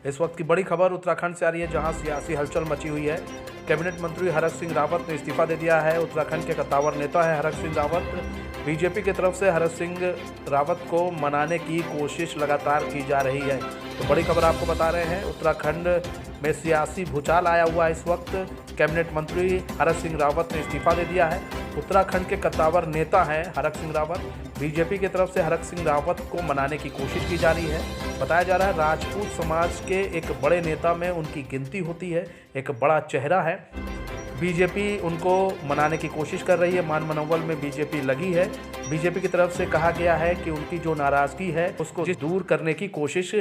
इस वक्त की बड़ी खबर उत्तराखंड से आ रही है, जहां सियासी हलचल मची हुई है। कैबिनेट मंत्री हरक सिंह रावत ने इस्तीफा दे दिया है। उत्तराखंड के कद्दावर नेता है हरक सिंह रावत। बीजेपी की तरफ से हरक सिंह रावत को मनाने की कोशिश लगातार की जा रही है। तो बड़ी खबर आपको बता रहे हैं, उत्तराखंड में सियासी भूचाल आया हुआ है। इस वक्त कैबिनेट मंत्री हरक सिंह रावत ने इस्तीफा दे दिया है। उत्तराखंड के कद्दावर नेता हैं हरक सिंह रावत। बीजेपी की तरफ से हरक सिंह रावत को मनाने की कोशिश की जा रही है। बताया जा रहा है राजपूत समाज के एक बड़े नेता में उनकी गिनती होती है, एक बड़ा चेहरा है। बीजेपी उनको मनाने की कोशिश कर रही है। मान मनोबल में बीजेपी लगी है। बीजेपी की तरफ से कहा गया है कि उनकी जो नाराजगी है उसको दूर करने की कोशिश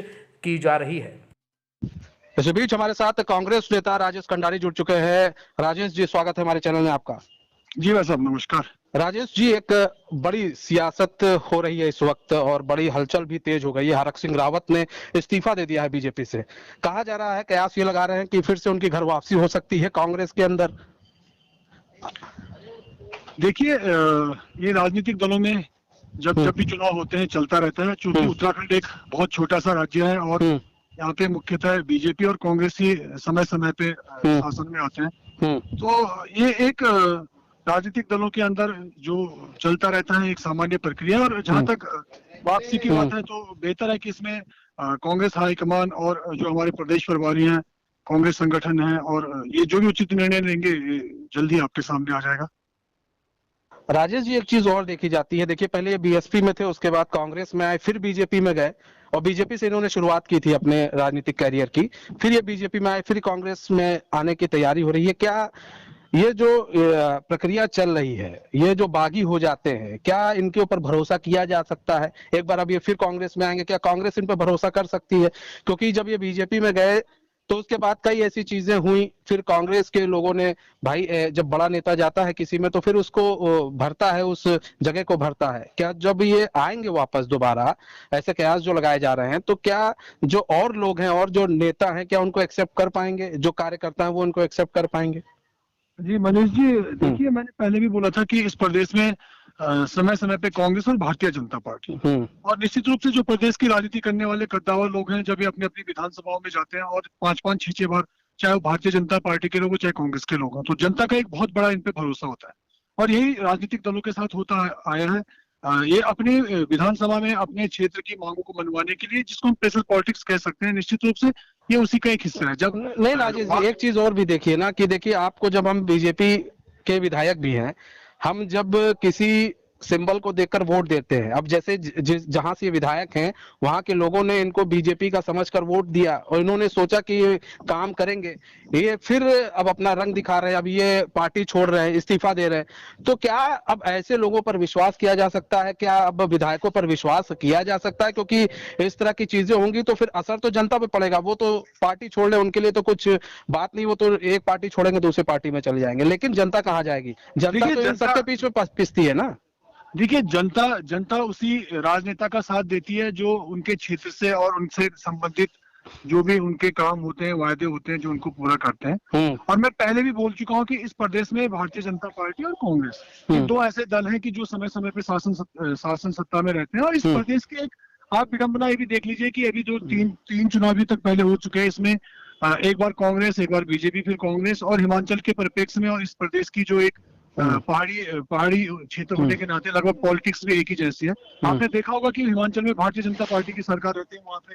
की जा रही है। इस बीच हमारे साथ कांग्रेस नेता राजेश कंडारी जुड़ चुके हैं। राजेश जी, स्वागत है हमारे चैनल में आपका। जी भाई साहब, नमस्कार। राजेश जी, एक बड़ी सियासत हो रही है इस वक्त और बड़ी हलचल भी तेज हो गई है। हरक सिंह रावत ने इस्तीफा दे दिया है बीजेपी से। कहा जा रहा है, कयास ये लगा रहे हैं कि फिर से उनकी घर वापसी हो सकती है कांग्रेस के अंदर। देखिए, ये राजनीतिक दलों में जब भी चुनाव होते हैं चलता रहता है। चूंकि उत्तराखंड एक बहुत छोटा सा राज्य है और यहाँ पे मुख्यतः बीजेपी और कांग्रेस ही समय समय पे शासन में आते हैं, तो ये एक राजनीतिक दलों के अंदर जो चलता रहता है एक सामान्य प्रक्रिया। और जहाँ तक वापसी की बात है तो बेहतर है कि इसमें कांग्रेस हाईकमान और जो हमारे प्रदेश प्रभारी हैं, कांग्रेस संगठन है, और ये जो भी उचित निर्णय लेंगे जल्दी आपके सामने आ जाएगा। राजेश जी, एक चीज और देखी जाती है। देखिए, पहले ये बीएसपी में थे, उसके बाद कांग्रेस में आए, फिर बीजेपी में गए और बीजेपी से इन्होंने शुरुआत की थी अपने राजनीतिक कैरियर की। फिर ये बीजेपी में आए, फिर कांग्रेस में आने की तैयारी हो रही है। क्या ये जो प्रक्रिया चल रही है, ये जो बागी हो जाते हैं, क्या इनके ऊपर भरोसा किया जा सकता है? एक बार अब ये फिर कांग्रेस में आएंगे, क्या कांग्रेस इन पर भरोसा कर सकती है? क्योंकि जब ये बीजेपी में गए तो उसके बाद कई ऐसी चीजें हुई, फिर कांग्रेस के लोगों ने, भाई जब बड़ा नेता जाता है किसी में तो फिर उसको भरता है, उस जगह को भरता है। क्या जब ये आएंगे वापस दोबारा, ऐसे कयास जो लगाए जा रहे हैं, तो क्या जो और लोग हैं और जो नेता हैं, क्या उनको एक्सेप्ट कर पाएंगे? जो कार्यकर्ता हैं वो उनको एक्सेप्ट कर पाएंगे? जी मनीष जी, देखिए, मैंने पहले भी बोला था कि इस प्रदेश में समय समय पे कांग्रेस और भारतीय जनता पार्टी, और निश्चित रूप से जो प्रदेश की राजनीति करने वाले कद्दावर लोग हैं, जब ये अपनी अपनी विधानसभाओं में जाते हैं और 5-5, 6-6 बार, चाहे वो भारतीय जनता पार्टी के लोग हो चाहे कांग्रेस के लोग हो, तो जनता का एक बहुत बड़ा इन पे भरोसा होता है। और यही राजनीतिक दलों के साथ होता आया है। ये अपनी विधानसभा में अपने क्षेत्र की मांगों को मनवाने के लिए, जिसको हम प्रेशर पॉलिटिक्स कह सकते हैं, निश्चित रूप से ये उसी का एक हिस्सा है। जब नहीं राजेश जी, एक चीज और भी देखिए ना, कि देखिए आपको, जब हम बीजेपी के विधायक भी हैं, हम जब किसी सिंबल को देखकर वोट देते हैं, अब जैसे जहां से ये विधायक हैं वहां के लोगों ने इनको बीजेपी का समझकर वोट दिया और इन्होंने सोचा कि ये काम करेंगे, ये फिर अब अपना रंग दिखा रहे हैं, अब ये पार्टी छोड़ रहे हैं, इस्तीफा दे रहे हैं। तो क्या अब ऐसे लोगों पर विश्वास किया जा सकता है? क्या अब विधायकों पर विश्वास किया जा सकता है? क्योंकि इस तरह की चीजें होंगी तो फिर असर तो जनता पे पड़ेगा। वो तो पार्टी छोड़ ले, उनके लिए तो कुछ बात नहीं, वो तो एक पार्टी छोड़ेंगे दूसरी पार्टी में चले जाएंगे, लेकिन जनता कहाँ जाएगी? जनता तो इन सबके बीच में पिसती है ना। देखिए, जनता उसी राजनेता का साथ देती है जो उनके क्षेत्र से और उनसे संबंधित जो भी उनके काम होते हैं, वायदे होते हैं, जो उनको पूरा करते हैं। और मैं पहले भी बोल चुका हूं कि इस प्रदेश में भारतीय जनता पार्टी और कांग्रेस, ये दो ऐसे दल हैं कि जो समय समय पे शासन सत्ता में रहते हैं। और इस प्रदेश के एक आप विडंबना ये भी देख लीजिए कि अभी जो तीन चुनाव अभी तक पहले हो चुके हैं, इसमें एक बार कांग्रेस, एक बार बीजेपी, फिर कांग्रेस, और हिमाचल के परिप्रेक्ष्य में और इस प्रदेश की जो एक पहाड़ी क्षेत्र होने के नाते लगभग पॉलिटिक्स भी एक ही जैसी है। आपने देखा होगा कि हिमाचल में भारतीय जनता पार्टी की सरकार रहती है, वहां पे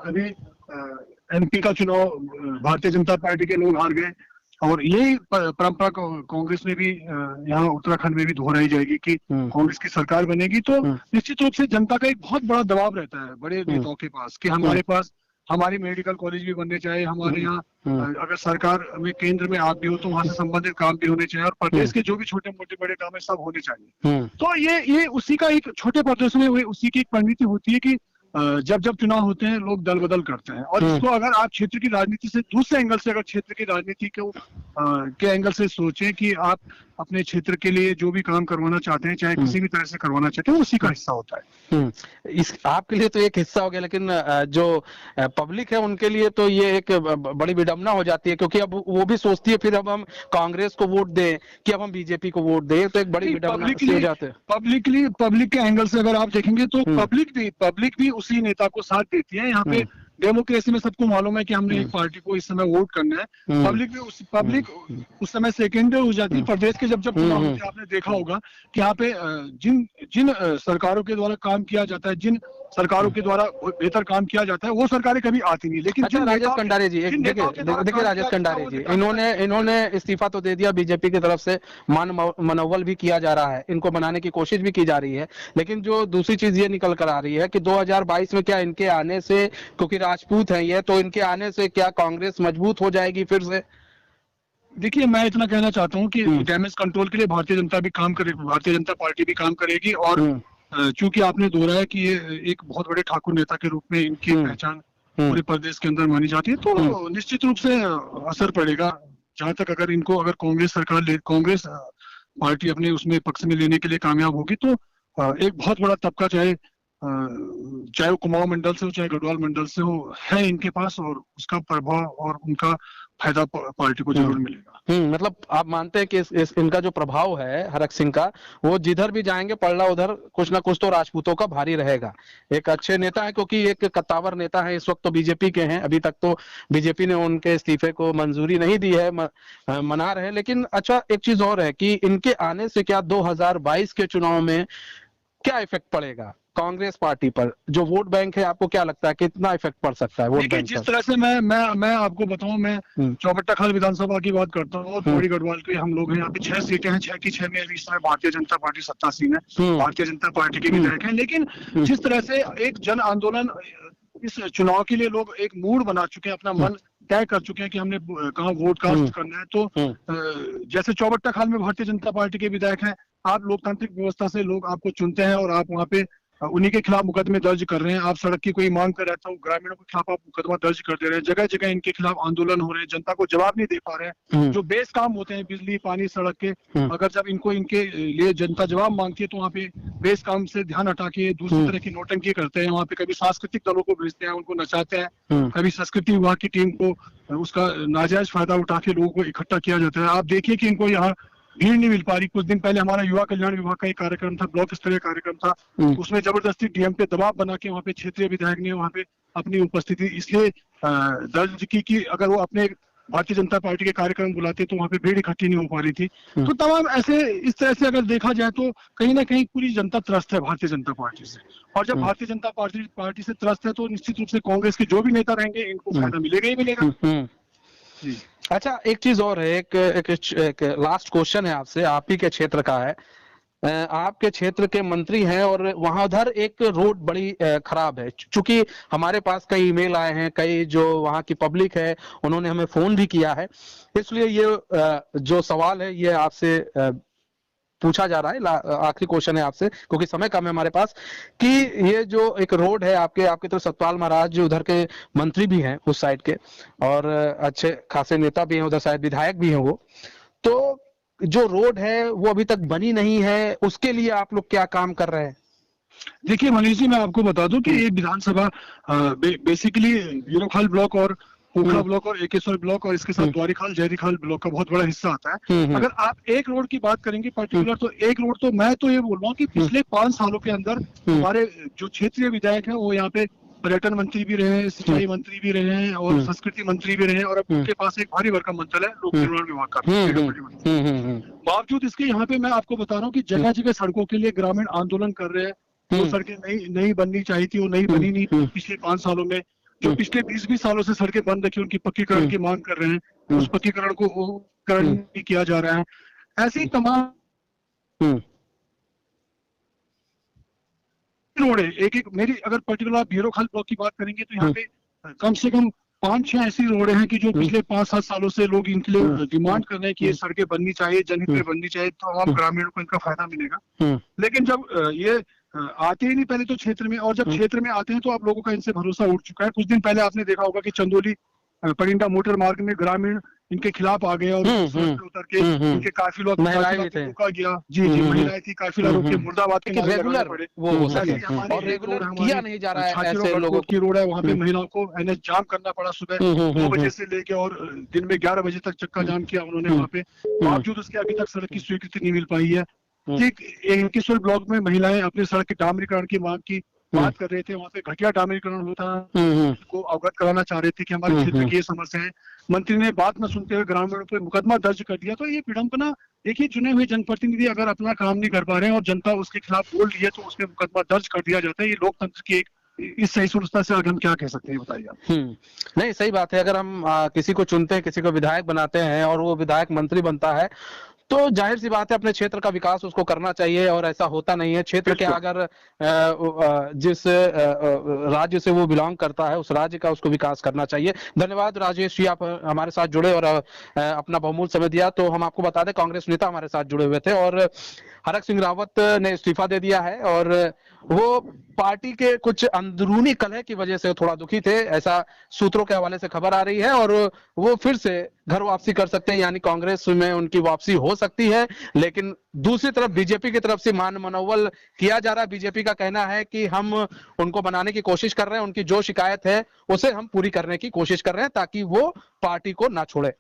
अभी एमपी का चुनाव भारतीय जनता पार्टी के लोग हार गए। और यही परंपरा कांग्रेस में भी यहाँ उत्तराखंड में भी दोहराई जाएगी कि कांग्रेस की सरकार बनेगी, तो निश्चित रूप से जनता का एक बहुत बड़ा दबाव रहता है बड़े नेताओं के पास कि हमारे पास हमारी मेडिकल कॉलेज भी बनने चाहिए, हमारे यहाँ अगर सरकार में केंद्र में आप भी हो तो वहां से संबंधित काम भी होने चाहिए, और प्रदेश के जो भी छोटे मोटे बड़े काम है सब होने चाहिए। तो ये उसी का एक, छोटे प्रदेश में उसी की एक परिणति होती है कि जब चुनाव होते हैं लोग दल बदल करते हैं। और इसको अगर आप क्षेत्र की राजनीति से दूसरे एंगल से, अगर क्षेत्र की राजनीति को के एंगल से सोचें कि आप अपने क्षेत्र के लिए जो भी काम करवाना चाहते हैं, चाहे किसी भी तरह से करवाना चाहते हैं, उसी का हिस्सा होता है। इस आपके लिए तो एक हिस्सा हो गया, लेकिन जो पब्लिक है उनके लिए तो ये एक बड़ी विडंबना हो जाती है, क्योंकि अब वो भी सोचती है फिर अब हम कांग्रेस को वोट दें कि अब हम बीजेपी को वोट दें, तो एक बड़ी विडंबना हो जाती है। पब्लिक के एंगल से अगर आप देखेंगे तो पब्लिक भी उसी नेता को साथ देती है। यहाँ पे डेमोक्रेसी में सबको मालूम है कि हमने एक पार्टी को इस समय वोट करना है, पब्लिक उस समय सेकेंडरी हो जाती है। प्रदेश के जब चुनाव होते हैं, आपने देखा होगा कि यहाँ पे जिन सरकारों के द्वारा काम किया जाता है, जिन सरकारों के द्वारा बेहतर काम किया जाता है, वो सरकारें कभी आती नहीं। लेकिन अच्छा राजेश कंडारे जी, देखिए राजेश कंडारे जी, इन्होंने इस्तीफा तो दे दिया, बीजेपी की तरफ से मनोबल भी किया जा रहा है, इनको बनाने की कोशिश भी की जा रही है, लेकिन जो दूसरी चीज ये निकल कर आ रही है कि 2022 में क्या इनके आने से, क्योंकि राजपूत हैं ये, तो इनके आने से क्या कांग्रेस मजबूत हो जाएगी फिर से? देखिए, मैं इतना कहना चाहता हूँ कि डैमेज कंट्रोल के लिए भारतीय जनता भी काम करेगी, भारतीय जनता पार्टी भी काम करेगी। और चूंकि आपने दोहराया कि ये एक बहुत बड़े ठाकुर नेता के रूप में इनकी पहचान पूरे प्रदेश के अंदर मानी जाती है, तो निश्चित रूप से असर पड़ेगा। जहां तक अगर कांग्रेस पार्टी अपने उसमें पक्ष में लेने के लिए कामयाब होगी, तो एक बहुत बड़ा तबका, चाहे वो कुमाऊं मंडल से हो, चाहे गढ़वाल मंडल से हो, है इनके पास, और उसका प्रभाव और उनका फायदा पार्टी को जरूर मिलेगा। मतलब आप मानते हैं कि इनका जो प्रभाव है हरक सिंह का, वो जिधर भी जाएंगे पलड़ा उधर कुछ ना कुछ तो राजपूतों का भारी रहेगा। एक अच्छे नेता है, क्योंकि एक कत्तावर नेता है, इस वक्त तो बीजेपी के हैं, अभी तक तो बीजेपी ने उनके इस्तीफे को मंजूरी नहीं दी है, मना रहे। लेकिन अच्छा, एक चीज और है कि इनके आने से क्या 2022 के चुनाव में क्या इफेक्ट पड़ेगा कांग्रेस पार्टी पर? जो वोट बैंक है, आपको क्या लगता है कितना इफेक्ट पड़ सकता है वोट बैंक पर? जिस तरह से मैं आपको बताऊं, मैं चौबट्टा खाल विधानसभा की बात करता हूँ, थोड़ी गढ़वाल के हम लोग हैं, यहाँ पे 6 सीटें हैं, 6 की 6 में इस समय भारतीय जनता पार्टी सत्तासीन है, भारतीय जनता पार्टी के विधायक हैं। लेकिन जिस तरह से एक जन आंदोलन इस चुनाव के लिए लोग एक मूड बना चुके हैं, अपना मन तय कर चुके हैं कि हमने कहाँ वोट कास्ट करना है, तो जैसे चौबट्टा खाल में भारतीय जनता पार्टी के विधायक हैं, आप लोकतांत्रिक व्यवस्था से लोग आपको चुनते हैं और आप वहाँ पे उन्हीं के खिलाफ मुकदमे दर्ज कर रहे हैं। आप सड़क की कोई मांग कर रहता हूँ, ग्रामीणों के खिलाफ आप मुकदमा दर्ज कर दे रहे हैं, जगह जगह इनके खिलाफ आंदोलन हो रहे हैं, जनता को जवाब नहीं दे पा रहे हैं। जो बेस काम होते हैं, बिजली, पानी, सड़क के, अगर जब इनके लिए जनता जवाब मांगती है, तो वहाँ पे बेस काम से ध्यान हटा के दूसरी तरह की नौटंकी करते हैं। वहाँ पे कभी सांस्कृतिक दलों को भेजते हैं, उनको नचाते हैं, कभी संस्कृति विभाग की टीम को उसका नाजायज फायदा उठा के लोगों को इकट्ठा किया जाता है। आप देखिए कि इनको यहाँ भीड़ नहीं मिल पा रही। कुछ दिन पहले हमारा युवा कल्याण विभाग का एक कार्यक्रम था, ब्लॉक स्तरीय कार्यक्रम था, उसमें जबरदस्ती डीएम पे दबाव बना के वहाँ पे क्षेत्रीय विधायक ने वहाँ पे अपनी उपस्थिति इसलिए दर्ज की कि अगर वो अपने भारतीय जनता पार्टी के कार्यक्रम बुलाते तो वहाँ पे भीड़ इकट्ठी नहीं हो पा रही थी। तो तमाम ऐसे इस तरह से अगर देखा जाए तो कहीं ना कहीं पूरी जनता त्रस्त है भारतीय जनता पार्टी से, और जब भारतीय जनता पार्टी से त्रस्त है तो निश्चित रूप से कांग्रेस के जो भी नेता रहेंगे इनको फायदा मिलेगा ही मिलेगा। अच्छा, एक चीज और है, एक लास्ट क्वेश्चन है आपसे, आप ही के क्षेत्र का है, आपके क्षेत्र के मंत्री हैं और वहां उधर एक रोड बड़ी खराब है। चूंकि हमारे पास कई ईमेल आए हैं, कई जो वहां की पब्लिक है उन्होंने हमें फोन भी किया है, इसलिए ये जो सवाल है ये आपसे पूछा जा रहा है। आखिरी क्वेश्चन है आपसे, क्योंकि समय कम है हमारे पास, कि ये जो एक रोड है आपके तो सतपाल महाराज जो उधर के मंत्री भी हैं उस साइड के, और अच्छे खासे नेता भी हैं उधर, शायद विधायक भी हैं वो, तो जो रोड है वो अभी तक बनी नहीं है, उसके लिए आप लोग क्या काम कर रहे हैं? देखिए मनीष जी, मैं आपको बता दूं कि ये विधानसभा बेसिकली हीरोखाल ब्लॉक और पोखरा ब्लॉक और एकेश्वर ब्लॉक और इसके साथ द्वारीखाल जयरीखाल ब्लॉक का बहुत बड़ा हिस्सा आता है। अगर आप एक रोड की बात करेंगे पर्टिकुलर, तो एक रोड तो मैं तो ये बोल रहा हूँ कि पिछले 5 सालों के अंदर हमारे जो क्षेत्रीय विधायक हैं वो यहाँ पे पर्यटन मंत्री भी रहे हैं, सिंचाई मंत्री भी रहे हैं और संस्कृति मंत्री भी रहे हैं, और अब उनके पास एक भारी भरकम मंत्री है लोक निर्माण विभाग का। बावजूद इसके यहाँ पे मैं आपको बता रहा हूँ कि जगह जगह सड़कों के लिए ग्रामीण आंदोलन कर रहे हैं। वो सड़कें नहीं बननी चाहिए थी, वो नहीं बनी नहीं पिछले 5 सालों में। जो पिछले 20 सालों से सड़कें बंद रखी, उनकी पक्कीकरण की मांग कर रहे हैं, उस पक्कीकरण को भी किया जा रहा है। ऐसे ही तमाम रोड है, एक मेरी अगर पर्टिकुलर आप हीरोखाल ब्लॉक की बात करेंगे तो यहाँ पे कम से कम 5-6 ऐसी रोड हैं कि जो पिछले 5-7 सालों से लोग इनके लिए डिमांड कर रहे हैं कि ये सड़कें बननी चाहिए, जनहित में बननी चाहिए, तो हम ग्रामीणों को इनका फायदा मिलेगा। लेकिन जब ये आते ही नहीं पहले तो क्षेत्र में, और जब क्षेत्र में आते हैं तो आप लोगों का इनसे भरोसा उठ चुका है। कुछ दिन पहले आपने देखा होगा कि चंदौली परिंडा मोटर मार्ग में ग्रामीण इनके खिलाफ आ गए और उतर के इनके काफिला रोका गया। जी महिलाएं थी, काफिला रोक के मुर्दाबाद के रेगुलर वो और रेगुलर किया नहीं जा रहा है। ऐसे लोगों की रोड है, वहाँ पे महिलाओं को एनएच जाम करना पड़ा सुबह 2 बजे से लेके, और दिन में 11 बजे तक चक्का जाम किया उन्होंने वहाँ पे। बावजूद उसके अभी तक सड़क की स्वीकृति नहीं मिल पाई है। ठीक एकेश्वर ब्लॉक में महिलाएं अपने सड़क के डामरीकरण की मांग की, बात कर रहे थे, वहाँ पे घटिया डामरीकरण होता को अवगत कराना चाह रहे थे कि हमारे क्षेत्र की ये समस्या है। मंत्री ने बात न सुनते हुए ग्रामीणों पर मुकदमा दर्ज कर दिया। तो ये विडंबना, देखिए चुने हुए जनप्रतिनिधि अगर अपना काम नहीं कर पा रहे हैं और जनता उसके खिलाफ बोल रही है तो उसमें मुकदमा दर्ज कर दिया जाता है। ये लोकतंत्र की एक इस सहिष्णुता से आगे हम क्या कह सकते हैं, बताइए आप। नहीं, सही बात है। अगर हम किसी को चुनते हैं, किसी को विधायक बनाते हैं और वो विधायक मंत्री बनता है, तो जाहिर सी बात है अपने क्षेत्र का विकास उसको करना चाहिए, और ऐसा होता नहीं है। क्षेत्र के अगर जिस राज्य से वो बिलोंग करता है, उस राज्य का उसको विकास करना चाहिए। धन्यवाद राजेश जी, आप हमारे साथ जुड़े और अपना बहुमूल्य समय दिया। तो हम आपको बता दें, कांग्रेस नेता हमारे साथ जुड़े हुए थे और हरक सिंह रावत ने इस्तीफा दे दिया है, और वो पार्टी के कुछ अंदरूनी कलह की वजह से थोड़ा दुखी थे, ऐसा सूत्रों के हवाले से खबर आ रही है। और वो फिर से घर वापसी कर सकते हैं, यानी कांग्रेस में उनकी वापसी हो सकती है। लेकिन दूसरी तरफ बीजेपी की तरफ से मान मनोबल किया जा रहा है। बीजेपी का कहना है कि हम उनको बनाने की कोशिश कर रहे हैं, उनकी जो शिकायत है उसे हम पूरी करने की कोशिश कर रहे हैं ताकि वो पार्टी को ना छोड़े।